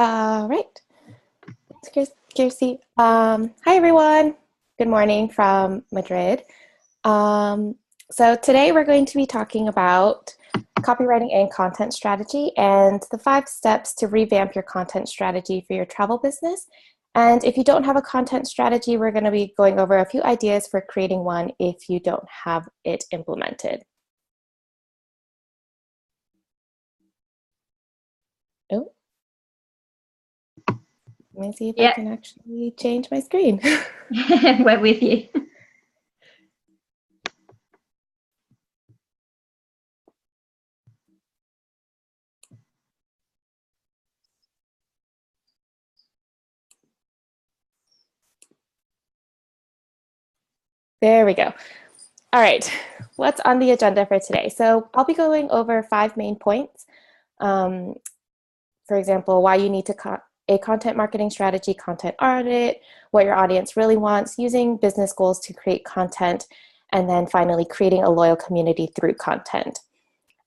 All right. Thanks, Kirsty. Hi, everyone. Good morning from Madrid. So today we're going to be talking about copywriting and content strategy and the 5 steps to revamp your content strategy for your travel business. And if you don't have a content strategy, we're going to be going over a few ideas for creating one if you don't have it implemented. Oh. Let me see if I can actually change my screen. We're with you. There we go. All right, what's on the agenda for today? So I'll be going over 5 main points. For example, why you need a content marketing strategy, content audit, what your audience really wants, using business goals to create content, and then finally creating a loyal community through content.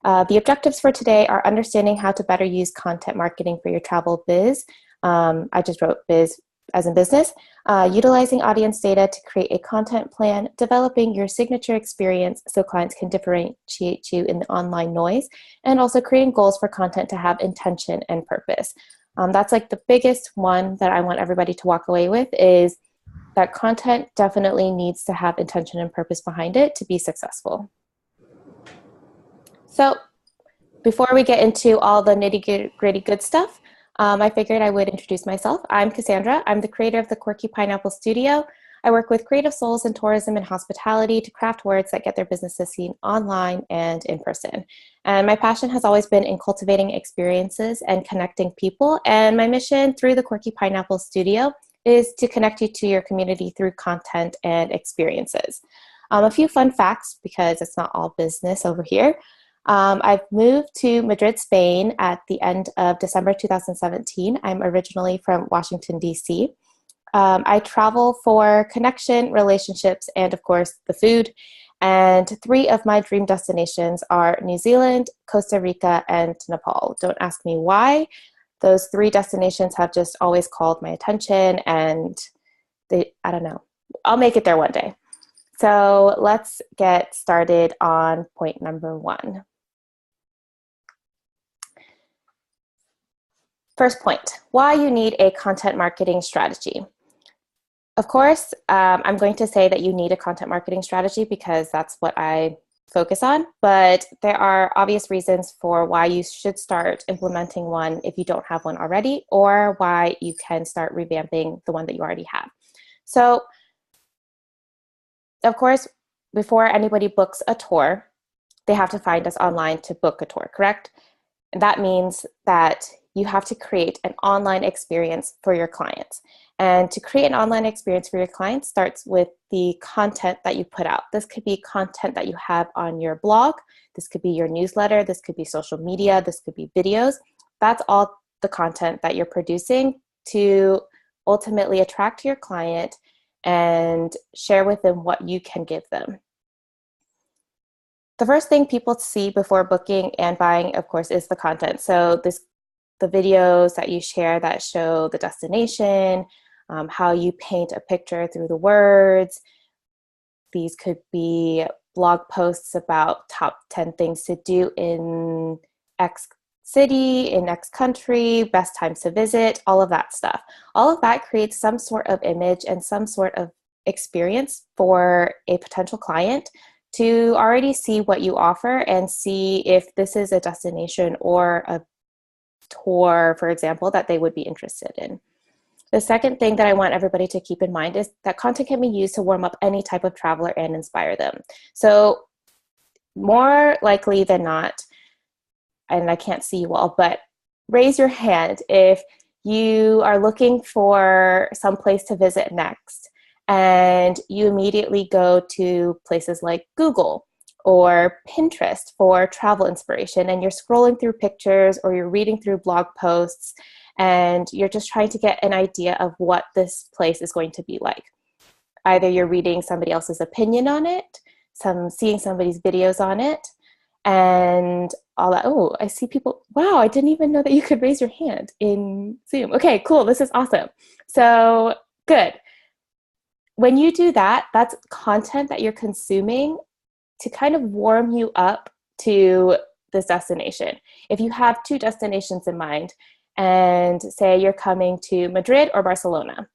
The objectives for today are understanding how to better use content marketing for your travel biz. I just wrote biz as in business, utilizing audience data to create a content plan, developing your signature experience so clients can differentiate you in the online noise, and also creating goals for content to have intention and purpose. That's like the biggest one that I want everybody to walk away with, is that content definitely needs to have intention and purpose behind it to be successful. So before we get into all the nitty-gritty good stuff, I figured I would introduce myself. I'm Cassandra. I'm the creator of the Quirky Pineapple Studio. I work with creative souls in tourism and hospitality to craft words that get their businesses seen online and in person. And my passion has always been in cultivating experiences and connecting people. And my mission through the Quirky Pineapple Studio is to connect you to your community through content and experiences. A few fun facts, because it's not all business over here. I've moved to Madrid, Spain at the end of December 2017. I'm originally from Washington, D.C. I travel for connection, relationships, and of course, the food. And 3 of my dream destinations are New Zealand, Costa Rica, and Nepal. Don't ask me why. Those 3 destinations have just always called my attention, and I don't know. I'll make it there one day. So let's get started on point number 1. First point, why you need a content marketing strategy. Of course, I'm going to say that you need a content marketing strategy because that's what I focus on, but there are obvious reasons for why you should start implementing one if you don't have one already, or why you can start revamping the one that you already have. So, of course, before anybody books a tour, they have to find us online to book a tour, correct? And that means that you have to create an online experience for your clients. And to create an online experience for your clients starts with the content that you put out. This could be content that you have on your blog. This could be your newsletter. This could be social media. This could be videos. That's all the content that you're producing to ultimately attract your client and share with them what you can give them. The first thing people see before booking and buying, of course, is the content. So the videos that you share that show the destination, how you paint a picture through the words. These could be blog posts about top 10 things to do in X city, in X country, best times to visit, all of that stuff. All of that creates some sort of image and some sort of experience for a potential client to already see what you offer and see if this is a destination or a tour, for example, that they would be interested in. The second thing that I want everybody to keep in mind is that content can be used to warm up any type of traveler and inspire them. So more likely than not, and I can't see you all, but raise your hand if you are looking for some place to visit next and you immediately go to places like Google or Pinterest for travel inspiration, and you're scrolling through pictures or you're reading through blog posts and you're just trying to get an idea of what this place is going to be like. Either you're reading somebody else's opinion on it, seeing somebody's videos on it, and all that. Oh, I see people. Wow, I didn't even know that you could raise your hand in Zoom. Okay, cool. This is awesome. So good. When you do that, that's content that you're consuming to kind of warm you up to this destination. If you have two destinations in mind, and say you're coming to Madrid or Barcelona,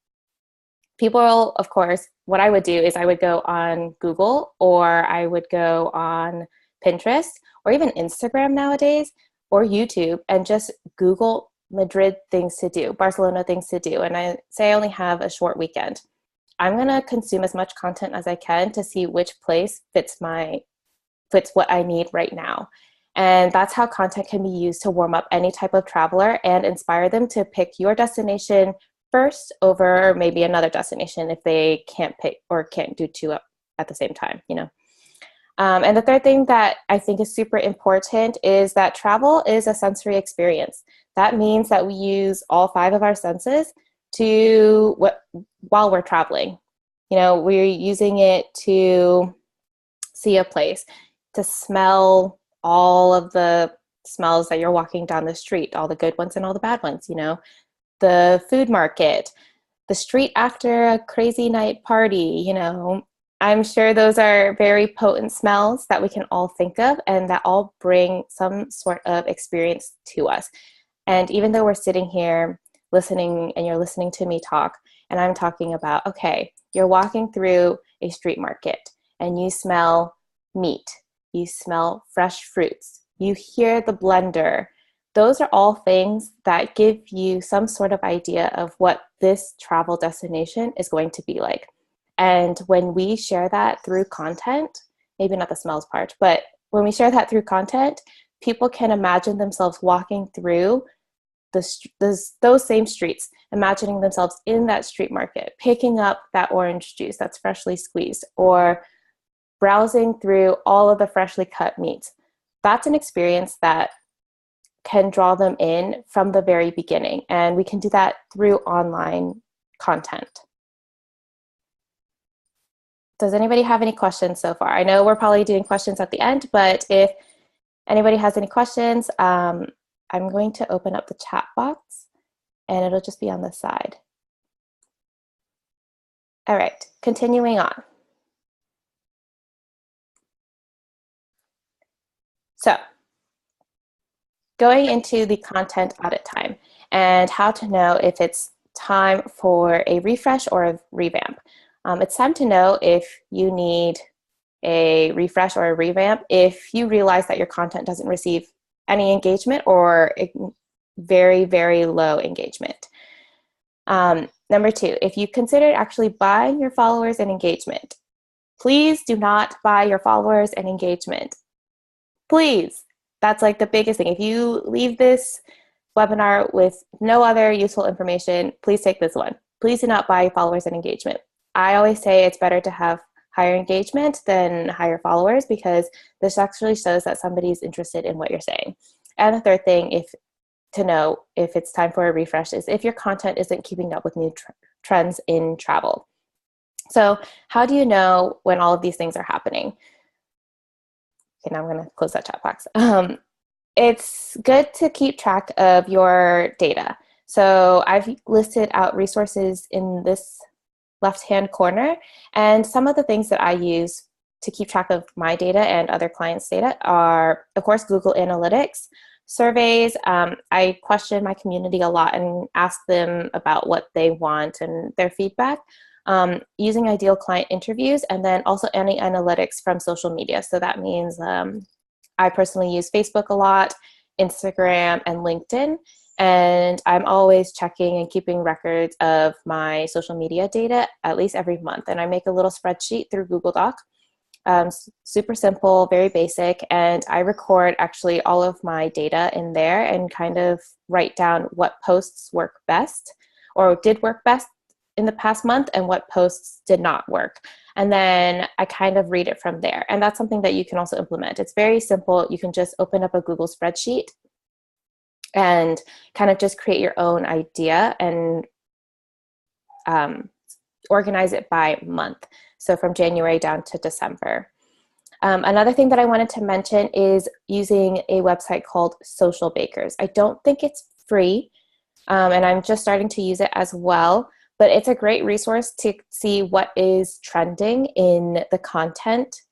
people, of course, what I would do is I would go on Google, or I would go on Pinterest, or even Instagram nowadays, or YouTube, and just Google Madrid things to do, Barcelona things to do. And I say I only have a short weekend. I'm going to consume as much content as I can to see which place fits what I need right now. And that's how content can be used to warm up any type of traveler and inspire them to pick your destination first over maybe another destination if they can't pick or can't do two up at the same time, you know. And the third thing that I think is super important is that travel is a sensory experience. That means that we use all five of our senses while we're traveling. You know, we're using it to see a place, to smell all of the smells that you're walking down the street, all the good ones and all the bad ones, you know, the food market, the street after a crazy night party, you know. I'm sure those are very potent smells that we can all think of and that all bring some sort of experience to us. And even though we're sitting here listening and you're listening to me talk, and I'm talking about, okay, you're walking through a street market and you smell meat, you smell fresh fruits, you hear the blender. Those are all things that give you some sort of idea of what this travel destination is going to be like. And when we share that through content, maybe not the smells part, but when we share that through content, people can imagine themselves walking through those same streets, imagining themselves in that street market, picking up that orange juice that's freshly squeezed, or browsing through all of the freshly cut meats. That's an experience that can draw them in from the very beginning. And we can do that through online content. Does anybody have any questions so far? I know we're probably doing questions at the end, but if anybody has any questions, I'm going to open up the chat box and it'll just be on the side. All right, continuing on. So, going into the content audit time and how to know if it's time for a refresh or a revamp. It's time to know if you need a refresh or a revamp if you realize that your content doesn't receive any engagement or very, very low engagement. Number two, if you considered actually buying your followers and engagement, please do not buy your followers and engagement. Please. That's like the biggest thing. If you leave this webinar with no other useful information, please take this one. Please do not buy followers and engagement. I always say it's better to have higher engagement than higher followers because this actually shows that somebody's interested in what you're saying. And the third thing to know if it's time for a refresh is if your content isn't keeping up with new trends in travel. So how do you know when all of these things are happening? Okay, now I'm going to close that chat box. It's good to keep track of your data. So I've listed out resources in this left-hand corner, and some of the things that I use to keep track of my data and other clients' data are, of course, Google Analytics, surveys. I question my community a lot and ask them about what they want and their feedback. Using ideal client interviews, and then also any analytics from social media. So that means I personally use Facebook a lot, Instagram, and LinkedIn. And I'm always checking and keeping records of my social media data at least every month. And I make a little spreadsheet through Google Doc. Super simple, very basic. And I record actually all of my data in there and kind of write down what posts work best or did work best in the past month and what posts did not work. And then I kind of read it from there. And that's something that you can also implement. It's very simple. You can just open up a Google spreadsheet and kind of just create your own idea and organize it by month. So from January down to December. Another thing that I wanted to mention is using a website called Social Bakers. I don't think it's free, and I'm just starting to use it as well, but it's a great resource to see what is trending in the content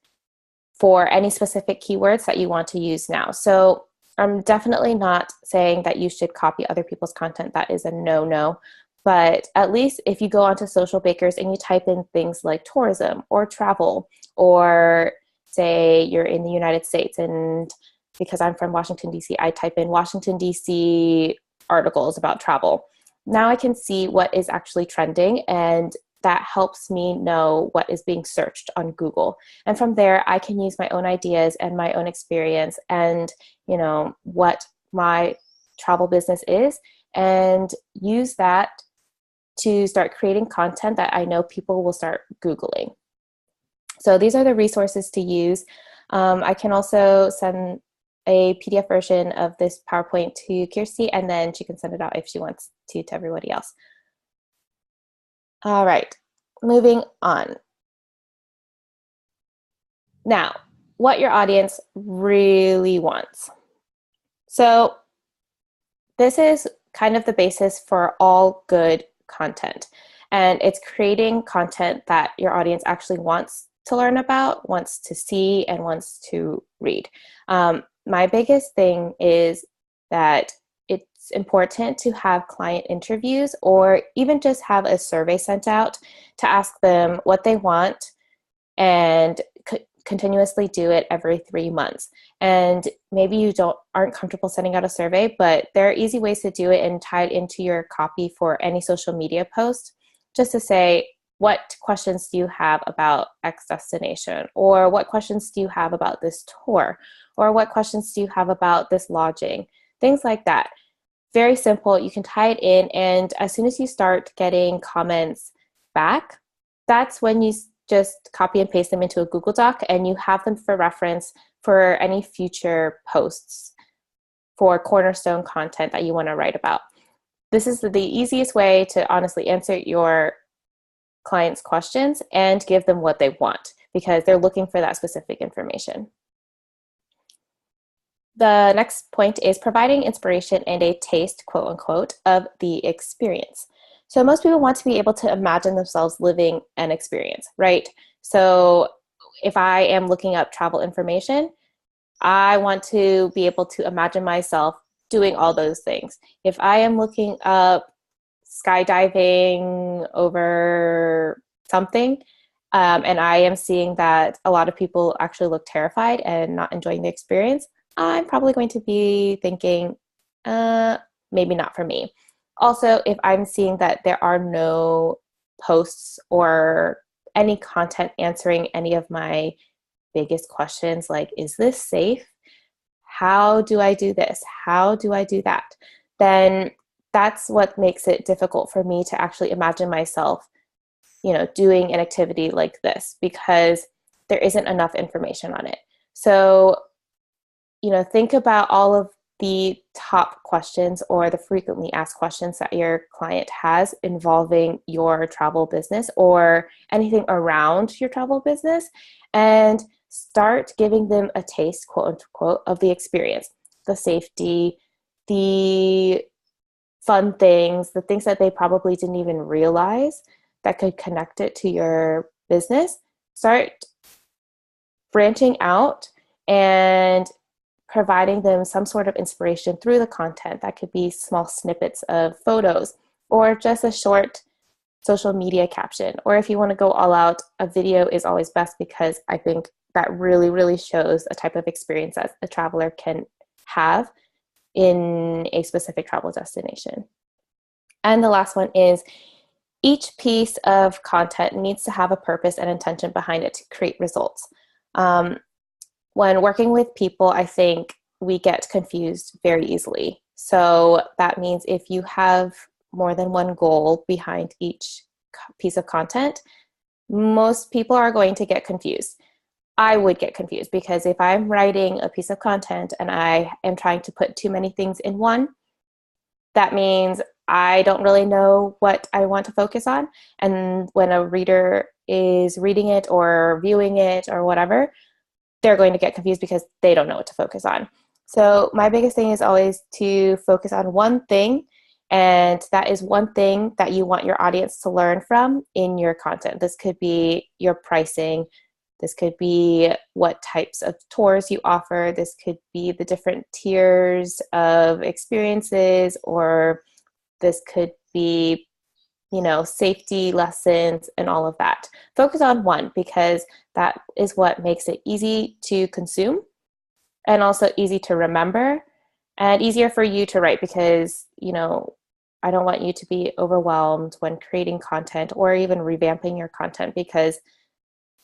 for any specific keywords that you want to use now. So I'm definitely not saying that you should copy other people's content. That is a no-no. But at least if you go onto Social Bakers and you type in things like tourism or travel, or say you're in the United States, and because I'm from Washington, D.C., I type in Washington, D.C. articles about travel. Now I can see what is actually trending, and that helps me know what is being searched on Google. And from there, I can use my own ideas and my own experience and, you know, what my travel business is, and use that to start creating content that I know people will start Googling. So these are the resources to use. I can also send a PDF version of this PowerPoint to Kirsty, and then she can send it out if she wants to everybody else. All right, moving on. Now, what your audience really wants. So this is kind of the basis for all good content, and it's creating content that your audience actually wants to learn about, wants to see, and wants to read. My biggest thing is that it's important to have client interviews, or even just have a survey sent out to ask them what they want, and continuously do it every 3 months. And maybe you aren't comfortable sending out a survey, but there are easy ways to do it and tie it into your copy for any social media post, just to say, what questions do you have about X destination? Or what questions do you have about this tour? Or what questions do you have about this lodging? Things like that. Very simple. You can tie it in, and as soon as you start getting comments back, that's when you just copy and paste them into a Google Doc, and you have them for reference for any future posts for cornerstone content that you want to write about. This is the easiest way to honestly answer your clients' questions and give them what they want, because they're looking for that specific information. The next point is providing inspiration and a taste, quote unquote, of the experience. So most people want to be able to imagine themselves living an experience, right? So if I am looking up travel information, I want to be able to imagine myself doing all those things. If I am looking up skydiving over something, and I am seeing that a lot of people actually look terrified and not enjoying the experience, I'm probably going to be thinking, maybe not for me. Also, if I'm seeing that there are no posts or any content answering any of my biggest questions, like, is this safe? How do I do this? How do I do that? Then that's what makes it difficult for me to actually imagine myself, you know, doing an activity like this, because there isn't enough information on it. So, you know, think about all of the top questions or the frequently asked questions that your client has involving your travel business or anything around your travel business, and start giving them a taste, quote unquote, of the experience, the safety, the fun things, the things that they probably didn't even realize that could connect it to your business. Start branching out and providing them some sort of inspiration through the content. That could be small snippets of photos, or just a short social media caption. Or if you want to go all out, a video is always best, because I think that really, really shows a type of experience that a traveler can have in a specific travel destination. And the last one is, each piece of content needs to have a purpose and intention behind it to create results. When working with people, I think we get confused very easily. So that means if you have more than one goal behind each piece of content, most people are going to get confused. I would get confused, because if I'm writing a piece of content and I am trying to put too many things in one, that means I don't really know what I want to focus on. And when a reader is reading it or viewing it or whatever, they're going to get confused because they don't know what to focus on. So my biggest thing is always to focus on one thing, and that is one thing that you want your audience to learn from in your content. This could be your pricing. This could be what types of tours you offer. This could be the different tiers of experiences, or this could be, safety lessons and all of that. Focus on one, because that is what makes it easy to consume and also easy to remember and easier for you to write, because, I don't want you to be overwhelmed when creating content or even revamping your content, because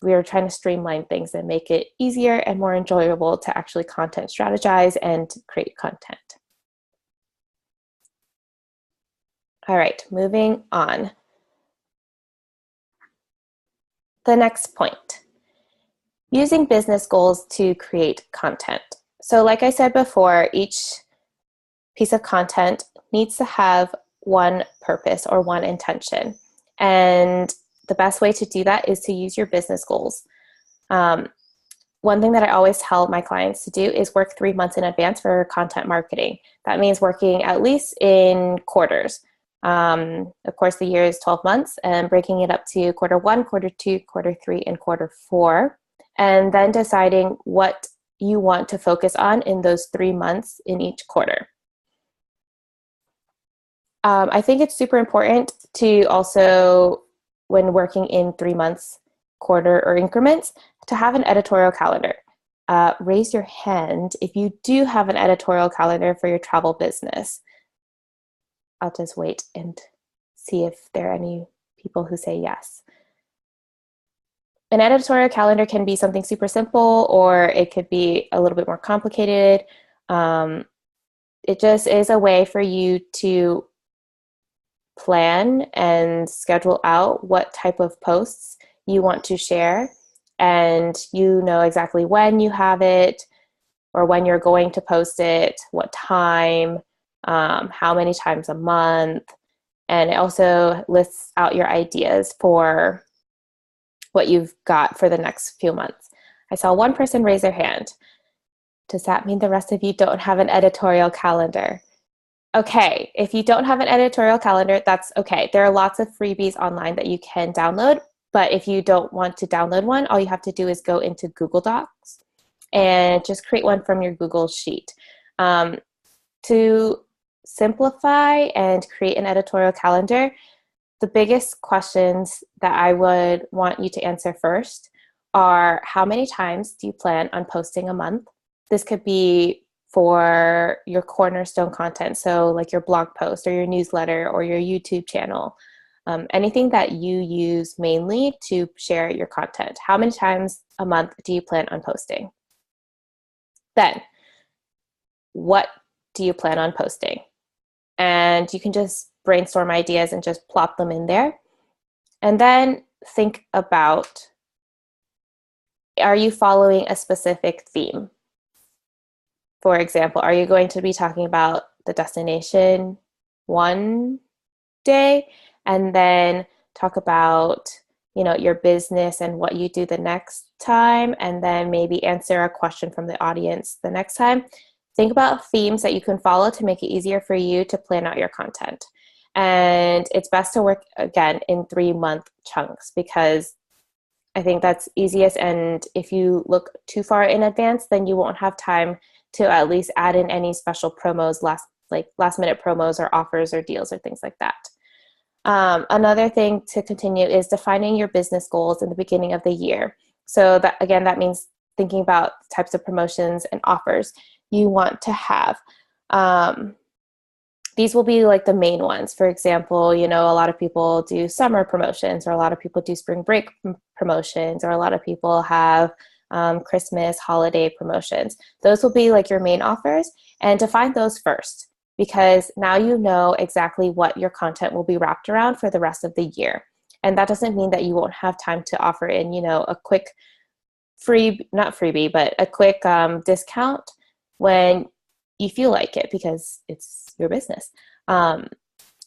we are trying to streamline things and make it easier and more enjoyable to actually content strategize and create content. All right, moving on. The next point, using business goals to create content. So like I said before, each piece of content needs to have one purpose or one intention. And the best way to do that is to use your business goals. One thing that I always tell my clients to do is work 3 months in advance for content marketing. That means working at least in quarters. Of course, the year is 12 months, and breaking it up to quarter 1, quarter 2, quarter 3, and quarter 4, and then deciding what you want to focus on in those 3 months in each quarter. I think it's super important to also, when working in 3 months, quarter, or increments, to have an editorial calendar. Raise your hand if you do have an editorial calendar for your travel business. I'll just wait and see if there are any people who say yes. An editorial calendar can be something super simple, or it could be a little bit more complicated. It just is a way for you to plan and schedule out what type of posts you want to share, and you know exactly when you have it or when you're going to post it, what time, how many times a month, and it also lists out your ideas for what you've got for the next few months. I saw one person raise their hand. Does that mean the rest of you don't have an editorial calendar? Okay, if you don't have an editorial calendar, that's okay. There are lots of freebies online that you can download, but if you don't want to download one, all you have to do is go into Google Docs and just create one from your Google Sheet. To simplify and create an editorial calendar, the biggest questions that I would want you to answer first are, how many times do you plan on posting a month? This could be for your cornerstone content, so like your blog post or your newsletter or your YouTube channel, anything that you use mainly to share your content. How many times a month do you plan on posting? Then, what do you plan on posting? And you can just brainstorm ideas and just plop them in there. And then think about, are you following a specific theme? For example, are you going to be talking about the destination one day and then talk about, your business and what you do the next time, and then maybe answer a question from the audience the next time? Think about themes that you can follow to make it easier for you to plan out your content. And it's best to work, again, in 3-month chunks, because I think that's easiest. And if you look too far in advance, then you won't have time to at least add in any special promos, last minute promos or offers or deals or things like that. Another thing to continue is defining your business goals in the beginning of the year. So that means thinking about types of promotions and offers you want to have. These will be like the main ones. For example, a lot of people do summer promotions, or a lot of people do spring break promotions, or a lot of people have Christmas holiday promotions. Those will be like your main offers, and define those first, because now you know exactly what your content will be wrapped around for the rest of the year. And that doesn't mean that you won't have time to offer in, a quick not freebie, but a quick discount when you feel like it, because it's your business.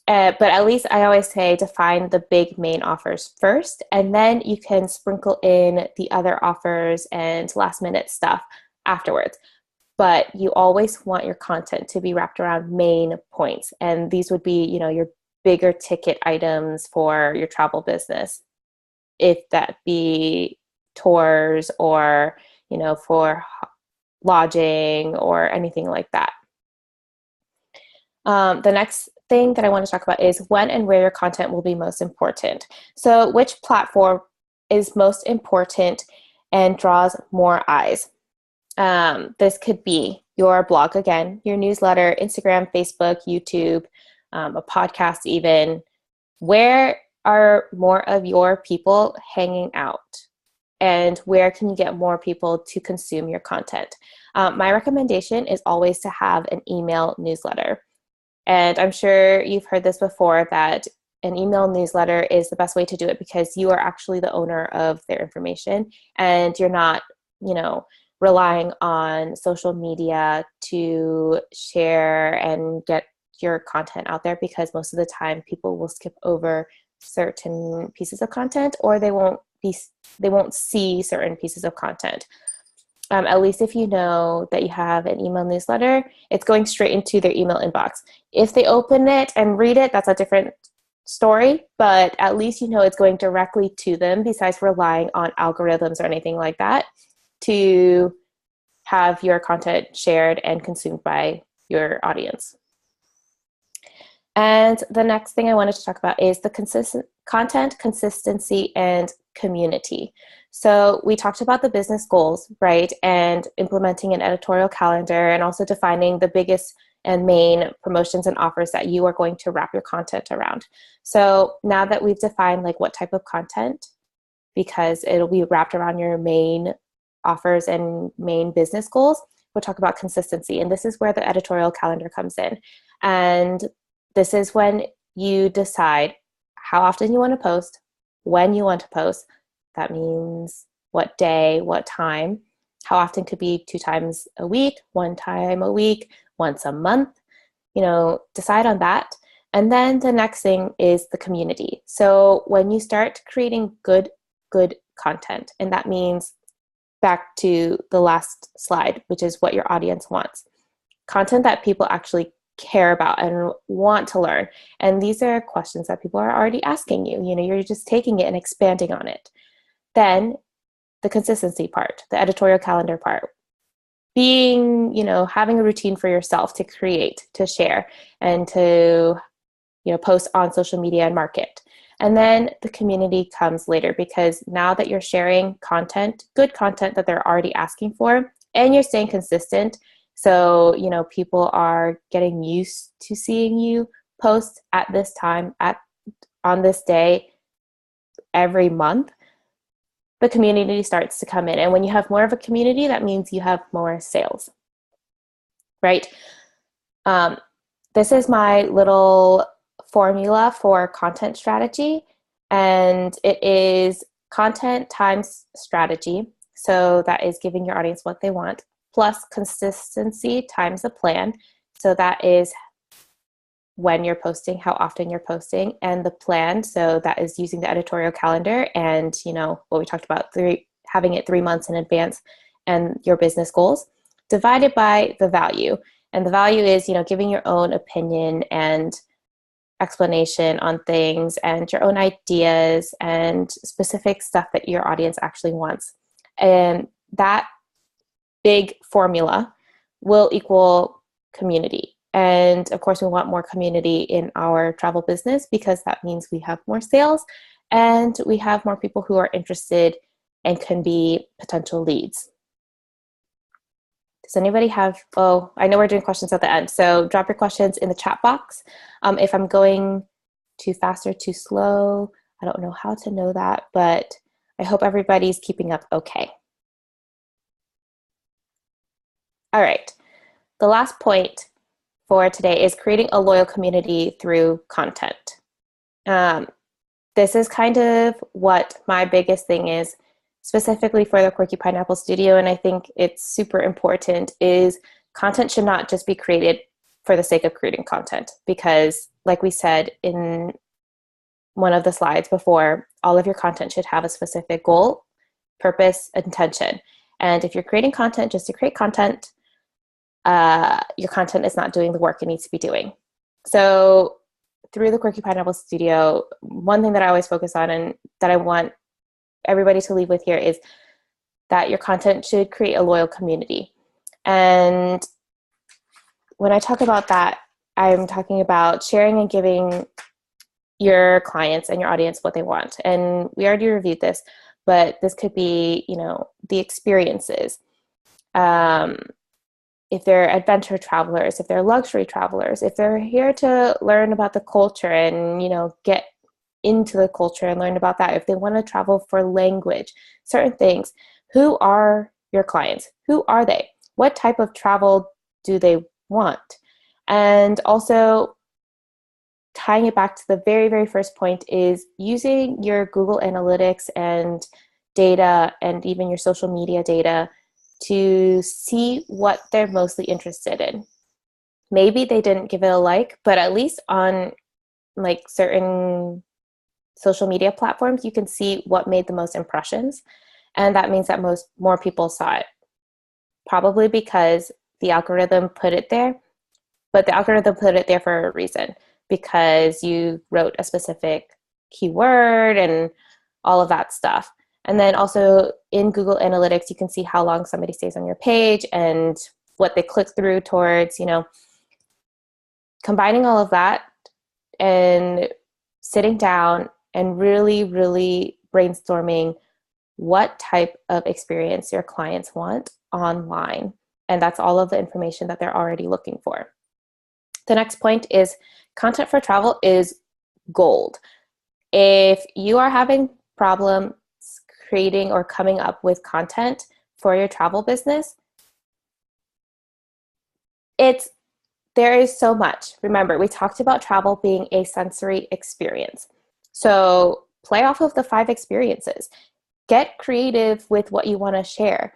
But at least I always say define the big main offers first, and then you can sprinkle in the other offers and last minute stuff afterwards. But you always want your content to be wrapped around main points. And these would be, your bigger ticket items for your travel business, if that be tours or, for lodging or anything like that. The next thing that I want to talk about is when and where your content will be most important. So which platform is most important and draws more eyes? This could be your blog again, your newsletter, Instagram, Facebook, YouTube, a podcast even. Where are more of your people hanging out? And where can you get more people to consume your content? My recommendation is always to have an email newsletter. And I'm sure you've heard this before, that an email newsletter is the best way to do it because you are actually the owner of their information, and you're not, relying on social media to share and get your content out there, because most of the time people will skip over certain pieces of content, or they won't see certain pieces of content. At least if you know that you have an email newsletter, it's going straight into their email inbox. If they open it and read it, that's a different story, but at least it's going directly to them, besides relying on algorithms or anything like that to have your content shared and consumed by your audience. And the next thing I wanted to talk about is the content consistency and community. So we talked about the business goals, right? And implementing an editorial calendar, and also defining the biggest and main promotions and offers that you are going to wrap your content around. So now that we've defined what type of content, because it'll be wrapped around your main offers and main business goals, we'll talk about consistency. And this is where the editorial calendar comes in. And this is when you decide how often you want to post, when you want to post. That means what day, what time. How often could be 2 times a week, 1 time a week, once a month. Decide on that. And then the next thing is the community. So when you start creating good content, and that means back to the last slide, which is what your audience wants. Content that people actually care about and want to learn. And these are questions that people are already asking you. You're just taking it and expanding on it. Then the consistency part, the editorial calendar part, being, having a routine for yourself to create, to share, and to, post on social media and market. And then the community comes later, because now that you're sharing content, good content that they're already asking for, and you're staying consistent, so, people are getting used to seeing you post at this time, on this day, every month, the community starts to come in. And when you have more of a community, that means you have more sales, right? This is my little formula for content strategy, and it is content times strategy. So that is giving your audience what they want, plus consistency times the plan. So that is when you're posting, how often you're posting, and the plan. So that is using the editorial calendar and, what we talked about, having it 3 months in advance, and your business goals, divided by the value. And the value is, giving your own opinion and explanation on things, and your own ideas and specific stuff that your audience actually wants. And that big formula will equal community. And of course, we want more community in our travel business, because that means we have more sales and we have more people who are interested and can be potential leads. Does anybody have, I know we're doing questions at the end, so drop your questions in the chat box. If I'm going too fast or too slow, I don't know how to know that, but I hope everybody's keeping up okay. All right, the last point for today is creating a loyal community through content. This is kind of what my biggest thing is, specifically for the Quirky Pineapple Studio, and I think it's super important, is content should not just be created for the sake of creating content, because like we said in one of the slides before, all of your content should have a specific goal, purpose, intention. And if you're creating content just to create content, your content is not doing the work it needs to be doing. So through the Quirky Pineapple Studio, one thing that I always focus on and that I want everybody to leave with here is that your content should create a loyal community. And when I talk about that, I'm talking about sharing and giving your clients and your audience what they want. And we already reviewed this, but this could be, the experiences. If they're adventure travelers, if they're luxury travelers, if they're here to learn about the culture and, get into the culture and learn about that, if they want to travel for language, certain things, who are your clients? Who are they? What type of travel do they want? And also tying it back to the very, very first point is using your Google Analytics and data and even your social media data to see what they're mostly interested in. Maybe they didn't give it a like, but at least on like certain social media platforms, you can see what made the most impressions. And that means that more people saw it. Probably because the algorithm put it there, but the algorithm put it there for a reason, because you wrote a specific keyword and all of that stuff. And then also in Google Analytics, you can see how long somebody stays on your page and what they click through towards, combining all of that and sitting down and really, really brainstorming what type of experience your clients want online. And that's all of the information that they're already looking for. The next point is content for travel is gold. If you are having problems creating or coming up with content for your travel business, there is so much. Remember, we talked about travel being a sensory experience. So play off of the 5 experiences. Get creative with what you want to share.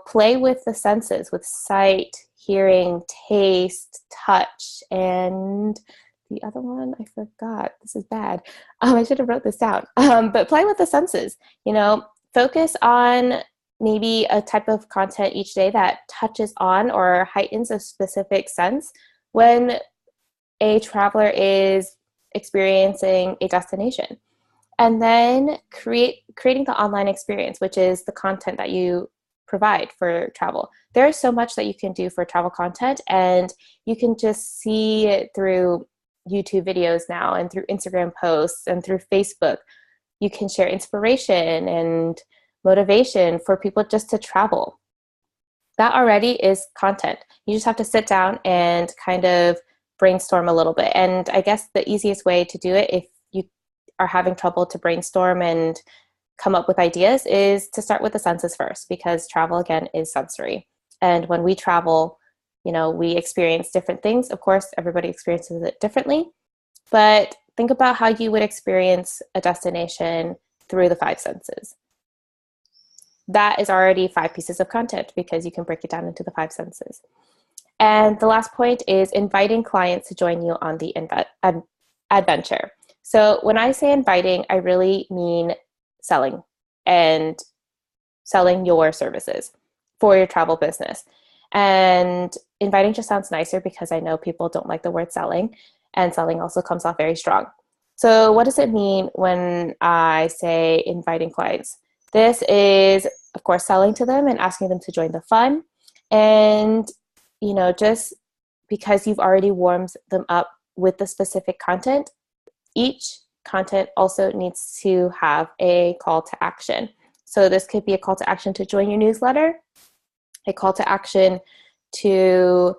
Play with the senses, with sight, hearing, taste, touch, and the other one, I forgot. This is bad. I should have wrote this down. But play with the senses. Focus on maybe a type of content each day that touches on or heightens a specific sense when a traveler is experiencing a destination. And then creating the online experience, which is the content that you provide for travel. There is so much that you can do for travel content, and you can just see it through YouTube videos now and through Instagram posts and through Facebook. You can share inspiration and motivation for people just to travel. That already is content. You just have to sit down and kind of brainstorm a little bit. And I guess the easiest way to do it, if you are having trouble to brainstorm and come up with ideas, is to start with the senses first, because travel, again, is sensory. And when we travel, we experience different things. Of course, everybody experiences it differently, but think about how you would experience a destination through the 5 senses. That is already 5 pieces of content, because you can break it down into the 5 senses. And the last point is inviting clients to join you on the adventure. So when I say inviting, I really mean selling your services for your travel business. And inviting just sounds nicer, because I know people don't like the word selling, and selling also comes off very strong. So what does it mean when I say inviting clients? This is, of course, selling to them and asking them to join the fun. And, just because you've already warmed them up with the specific content, each content also needs to have a call to action. So this could be a call to action to join your newsletter, a call to action to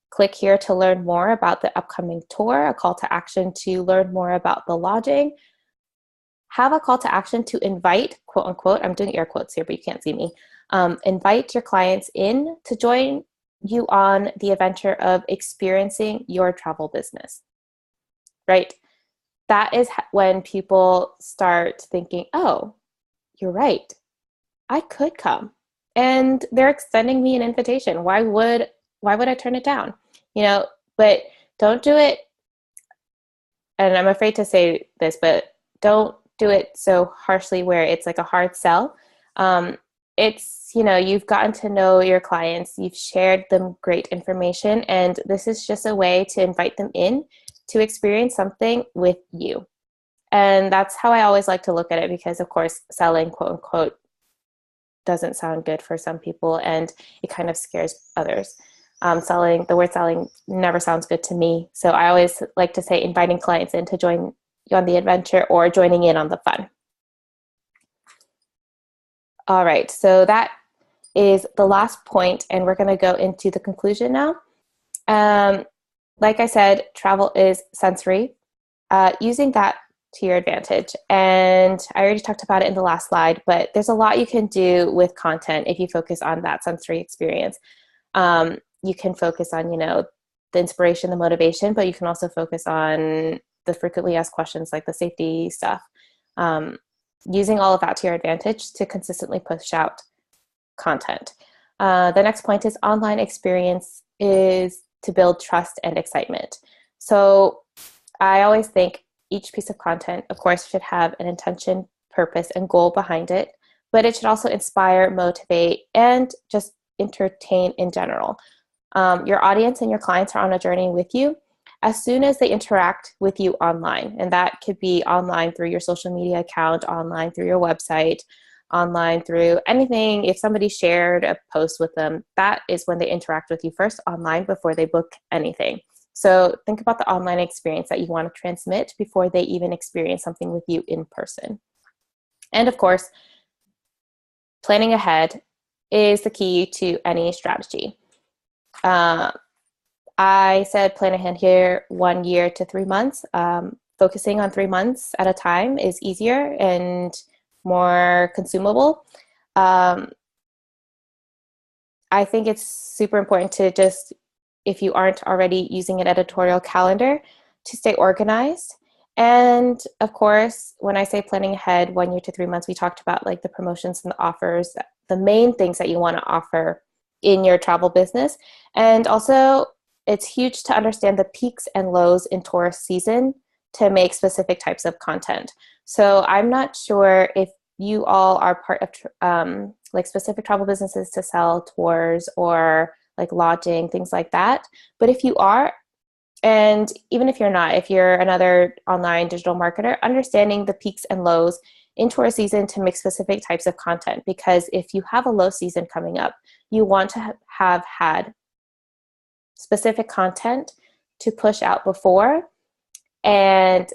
click here to learn more about the upcoming tour, a call to action to learn more about the lodging. Have a call to action to invite, quote unquote, I'm doing air quotes here, but you can't see me, invite your clients in to join you on the adventure of experiencing your travel business, right? That is when people start thinking, oh, you're right, I could come. And they're extending me an invitation. Why would I turn it down? But don't do it and I'm afraid to say this, but don't do it so harshly where it's like a hard sell. It's, you've gotten to know your clients, you've shared them great information, and this is just a way to invite them in to experience something with you. And that's how I always like to look at it, because of course, selling, quote unquote, doesn't sound good for some people and it kind of scares others. The word selling never sounds good to me. So I always like to say inviting clients in to join you on the adventure or joining in on the fun. All right, so that is the last point, and we're going to go into the conclusion now. Like I said, travel is sensory. Using that to your advantage. And I already talked about it in the last slide, but there's a lot you can do with content if you focus on that sensory experience. You can focus on, the inspiration, the motivation, but you can also focus on the frequently asked questions like the safety stuff. Using all of that to your advantage to consistently push out content. The next point is online experience is to build trust and excitement. So I always think each piece of content, of course, should have an intention, purpose, and goal behind it, but it should also inspire, motivate, and just entertain in general. Your audience and your clients are on a journey with you as soon as they interact with you online. And that could be online through your social media account, online through your website, online through anything. If somebody shared a post with them, that is when they interact with you first online before they book anything. So think about the online experience that you want to transmit before they even experience something with you in person. And of course, planning ahead is the key to any strategy. I said plan ahead here 1 year to 3 months. Focusing on 3 months at a time is easier and more consumable. I think it's super important to just, if you aren't already using an editorial calendar, to stay organized. And of course, when I say planning ahead 1 year to 3 months, we talked about like the promotions and the offers, the main things that you want to offer in your travel business. And also, it's huge to understand the peaks and lows in tourist season to make specific types of content. So I'm not sure if you all are part of like specific travel businesses to sell tours or like lodging, things like that. But if you are, and even if you're not, if you're another online digital marketer, understanding the peaks and lows in tourist season to make specific types of content. Because if you have a low season coming up, you want to have had specific content to push out before, and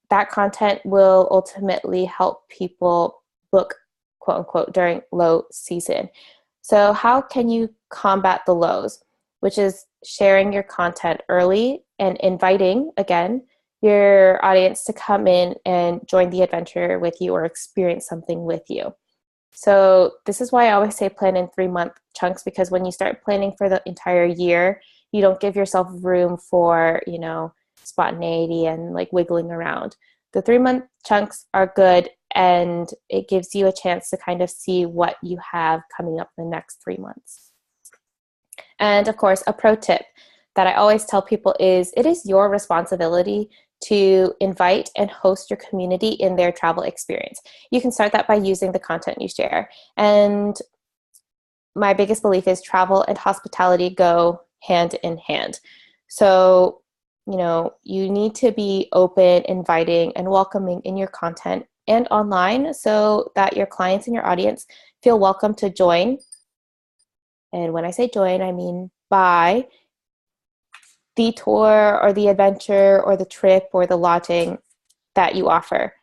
that content will ultimately help people book, quote unquote, during low season. So how can you combat the lows? Which is sharing your content early and inviting, again, your audience to come in and join the adventure with you or experience something with you. So this is why I always say plan in 3-month chunks, because when you start planning for the entire year, you don't give yourself room for, spontaneity and like wiggling around. The 3-month chunks are good, and it gives you a chance to kind of see what you have coming up the next 3 months. And of course, a pro tip that I always tell people is it is your responsibility to invite and host your community in their travel experience. You can start that by using the content you share. And my biggest belief is travel and hospitality go hand in hand. So, you need to be open, inviting, and welcoming in your content and online so that your clients and your audience feel welcome to join. And when I say join, I mean buy the tour or the adventure or the trip or the lodging that you offer.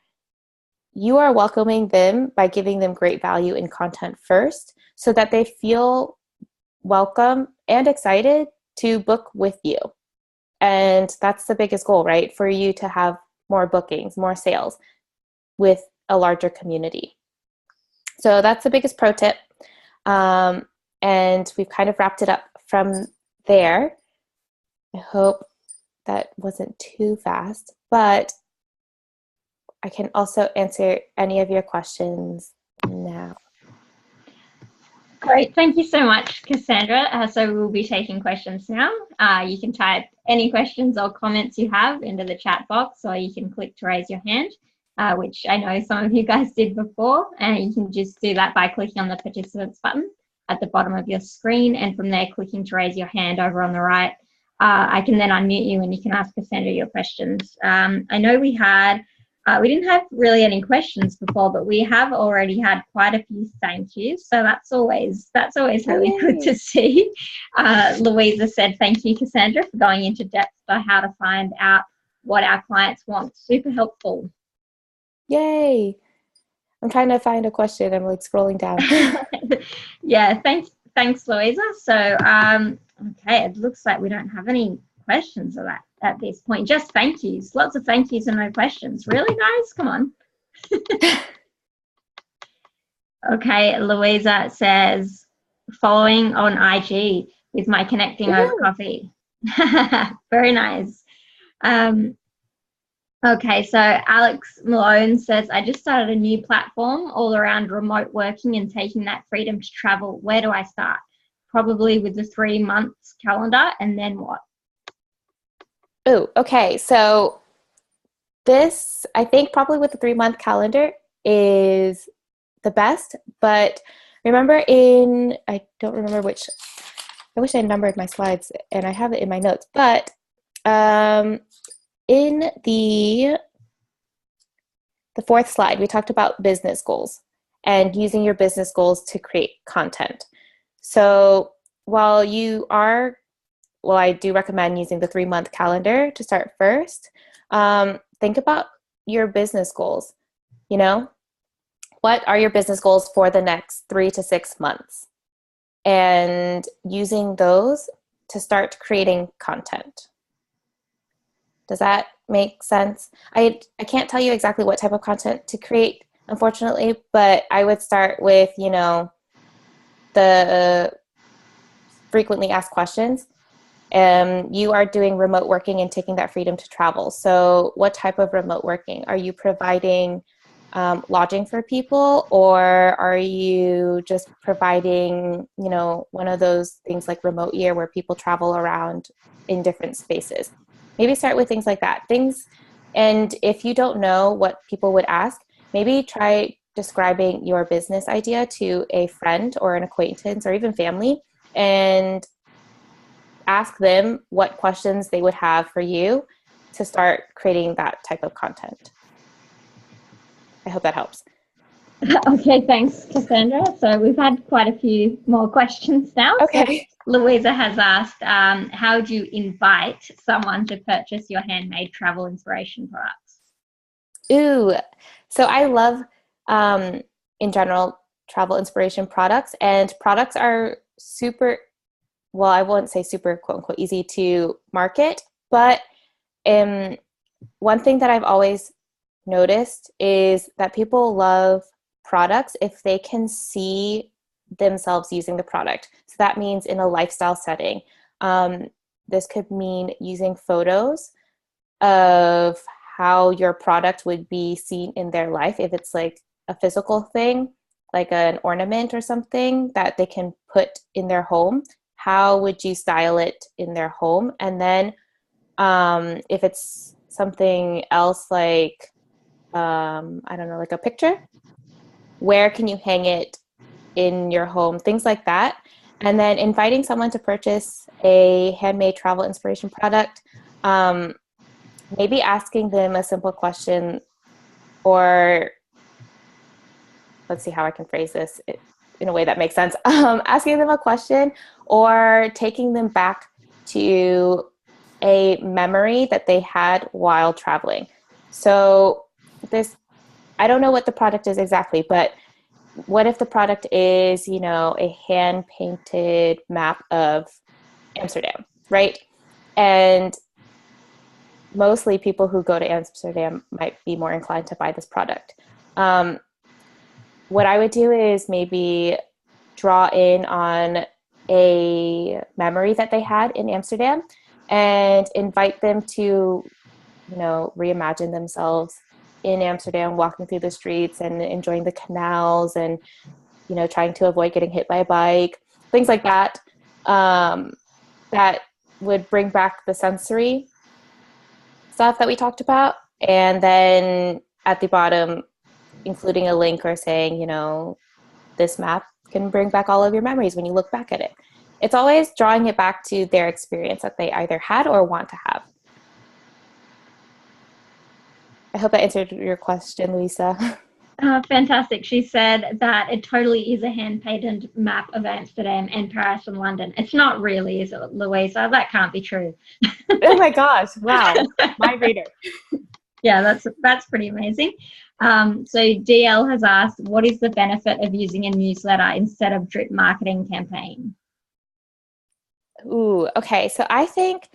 You are welcoming them by giving them great value in content first so that they feel welcome and excited to book with you. And that's the biggest goal, right? For you to have more bookings, more sales with a larger community. So that's the biggest pro tip. And we've kind of wrapped it up from there. I hope that wasn't too fast, but I can also answer any of your questions now. Great. Thank you so much, Cassandra. So we'll be taking questions now. You can type any questions or comments you have into the chat box, or you can click to raise your hand, which I know some of you guys did before. And you can just do that by clicking on the participants button at the bottom of your screen. And from there, clicking to raise your hand over on the right. I can then unmute you and you can ask Cassandra your questions. I know we didn't have really any questions before, but we have already had quite a few thank yous. So that's always really good to see. Louisa said, thank you, Cassandra, for going into depth for how to find out what our clients want. Super helpful. Yay. I'm trying to find a question. I'm like scrolling down. Yeah, thanks, Louisa. So, okay, it looks like we don't have any questions of that at this point. Just thank yous. Lots of thank yous and no questions. Really, guys? Come on. Okay, Louisa says, following on IG with my connecting over coffee. Very nice. Okay, so Alex Malone says, I just started a new platform all around remote working and taking that freedom to travel. Where do I start? Probably with the 3 months calendar, and then what? Oh, okay. So this, I think probably with the 3-month calendar is the best, but remember I don't remember which, I wish I numbered my slides and I have it in my notes, but in the 4th slide, we talked about business goals and using your business goals to create content. So while I do recommend using the 3-month calendar to start first, think about your business goals. You know, what are your business goals for the next 3 to 6 months? And using those to start creating content. Does that make sense? I can't tell you exactly what type of content to create, unfortunately, but I would start with, you know, the frequently asked questions. You are doing remote working and taking that freedom to travel. So what type of remote working? Are you providing lodging for people, or are you just providing, you know, one of those things like remote year where people travel around in different spaces? Maybe start with things like that. And if you don't know what people would ask, maybe try describing your business idea to a friend or an acquaintance or even family, and ask them what questions they would have for you to start creating that type of content. I hope that helps. Okay, thanks, Cassandra. So we've had quite a few more questions now. Okay. So Louisa has asked, how do you invite someone to purchase your handmade travel inspiration products? Ooh, so I love, in general, travel inspiration products, and products are super, well, I won't say super quote unquote easy to market, but one thing that I've always noticed is that people love products if they can see themselves using the product. So that means in a lifestyle setting. This could mean using photos of how your product would be seen in their life. If it's like a physical thing, like an ornament or something that they can put in their home, how would you style it in their home? And then if it's something else like, I don't know, like a picture, where can you hang it in your home? Things like that. And then inviting someone to purchase a handmade travel inspiration product, maybe asking them a simple question, or let's see how I can phrase this in a way that makes sense. Asking them a question or taking them back to a memory that they had while traveling. So I don't know what the product is exactly, but what if the product is, you know, a hand-painted map of Amsterdam, right? And mostly people who go to Amsterdam might be more inclined to buy this product. What I would do is maybe draw in on a memory that they had in Amsterdam and invite them to, you know, reimagine themselves in Amsterdam, walking through the streets and enjoying the canals and trying to avoid getting hit by a bike, things like that, that would bring back the sensory stuff that we talked about. And then at the bottom, including a link or saying, this map can bring back all of your memories when you look back at it. It's always drawing it back to their experience that they either had or want to have. I hope that answered your question, Louisa. Fantastic. She said that it totally is a hand-painted map of Amsterdam and Paris and London. It's not really, is it, Louisa? That can't be true. Oh my gosh. Wow. My reader. Yeah, that's pretty amazing. So DL has asked, what is the benefit of using a newsletter instead of drip marketing campaign? Ooh, okay. So I think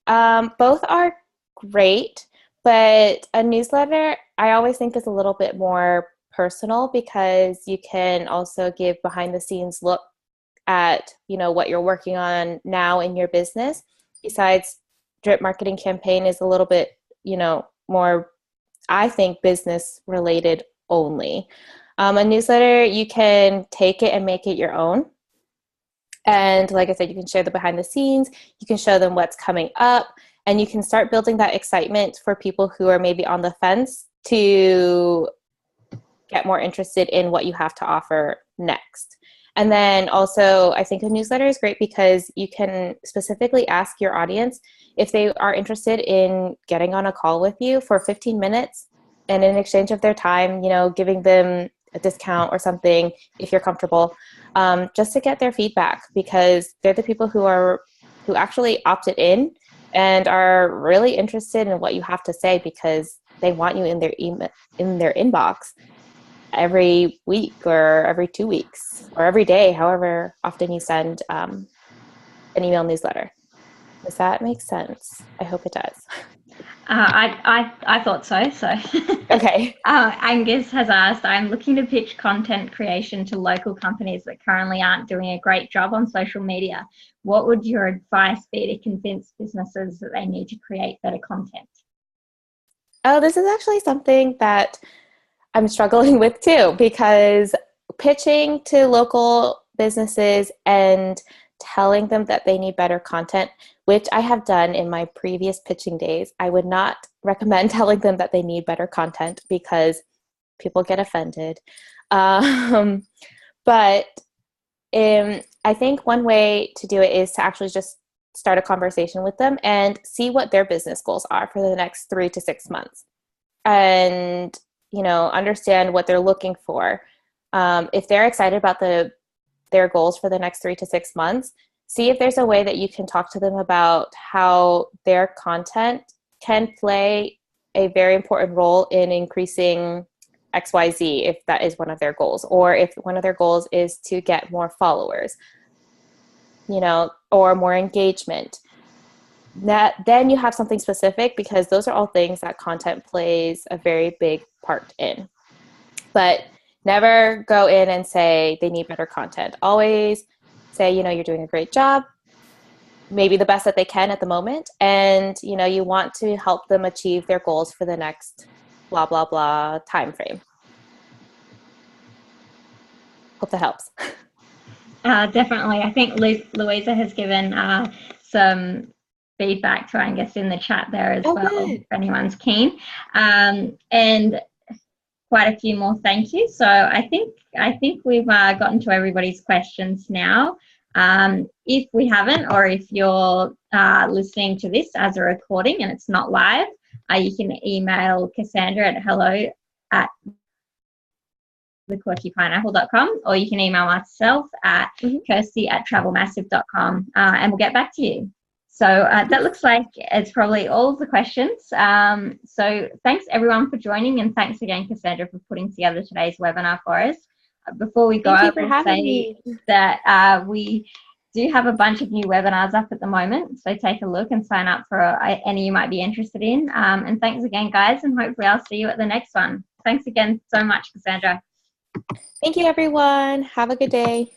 both are great, but a newsletter I always think is a little bit more personal because you can also give behind the scenes look at, what you're working on now in your business. Besides, drip marketing campaign is a little bit, more, I think, business related only. A newsletter, you can take it and make it your own. And like I said, you can share the behind the scenes, you can show them what's coming up, and you can start building that excitement for people who are maybe on the fence to get more interested in what you have to offer next. And then also, I think a newsletter is great because you can specifically ask your audience if they are interested in getting on a call with you for 15 minutes, and in exchange of their time, giving them a discount or something if you're comfortable, just to get their feedback, because they're the people who actually opted in and are really interested in what you have to say because they want you in their inbox every week or every 2 weeks or every day, however often you send an email newsletter. Does that make sense? I hope it does. I thought so. Okay. Angus has asked, I'm looking to pitch content creation to local companies that currently aren't doing a great job on social media. What would your advice be to convince businesses that they need to create better content? Oh, this is actually something that I'm struggling with too, because pitching to local businesses and telling them that they need better content, which I have done in my previous pitching days, I would not recommend telling them that they need better content because people get offended. But I think one way to do it is to actually just start a conversation with them and see what their business goals are for the next 3 to 6 months. And understand what they're looking for. If they're excited about their goals for the next 3 to 6 months, see if there's a way that you can talk to them about how their content can play a very important role in increasing XYZ, if that is one of their goals, or if one of their goals is to get more followers, or more engagement. Then you have something specific, because those are all things that content plays a very big part in. But never go in and say they need better content. Always say, you're doing a great job, maybe the best that they can at the moment, and you want to help them achieve their goals for the next blah blah blah time frame. Hope that helps. Definitely. I think Louisa has given some feedback to Angus in the chat there as well, good. If anyone's keen, and quite a few more thank you. So I think we've gotten to everybody's questions now. If we haven't, or if you're listening to this as a recording and it's not live, you can email Cassandra at hello@thequirkypineapple.com, or you can email myself at kirsty@travelmassive.com, and we'll get back to you. So that looks like it's probably all of the questions. So thanks everyone for joining, and thanks again, Cassandra, for putting together today's webinar for us. Before we go, I will say that we do have a bunch of new webinars up at the moment, so take a look and sign up for any you might be interested in. And thanks again, guys, and hopefully I'll see you at the next one. Thanks again so much, Cassandra. Thank you, everyone. Have a good day.